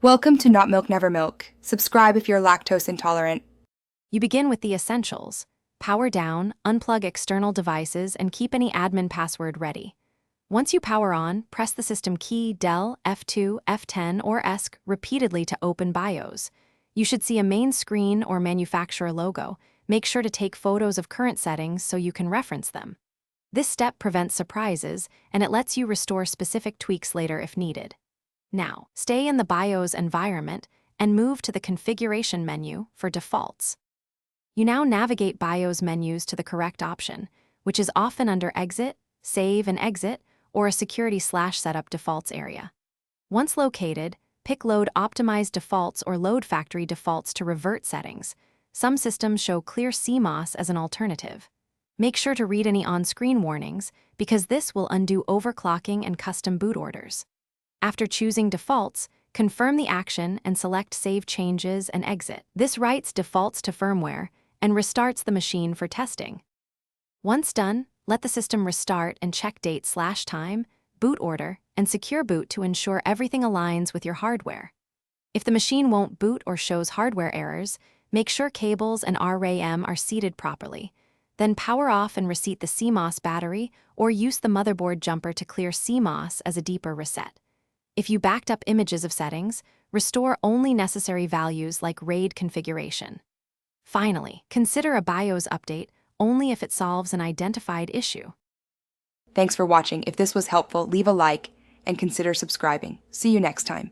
Welcome to Not Milk Never Milk. Subscribe if you're lactose intolerant. You begin with the essentials. Power down, unplug external devices, and keep any admin password ready. Once you power on, press the system key Del, F2, F10, or ESC repeatedly to open BIOS. You should see a main screen or manufacturer logo. Make sure to take photos of current settings so you can reference them. This step prevents surprises, and it lets you restore specific tweaks later if needed. Now, stay in the BIOS environment and move to the Configuration menu for defaults. You now navigate BIOS menus to the correct option, which is often under Exit, Save and Exit, or a Security/Setup Defaults area. Once located, pick Load Optimized Defaults or Load Factory Defaults to revert settings. Some systems show Clear CMOS as an alternative. Make sure to read any on-screen warnings, because this will undo overclocking and custom boot orders. After choosing Defaults, confirm the action and select Save Changes and Exit. This writes defaults to firmware and restarts the machine for testing. Once done, let the system restart and check date/time, boot order, and secure boot to ensure everything aligns with your hardware. If the machine won't boot or shows hardware errors, make sure cables and RAM are seated properly. Then power off and reseat the CMOS battery, or use the motherboard jumper to clear CMOS as a deeper reset. If you backed up images of settings, restore only necessary values like RAID configuration. Finally, consider a BIOS update only if it solves an identified issue. Thanks for watching. If this was helpful, leave a like and consider subscribing. See you next time.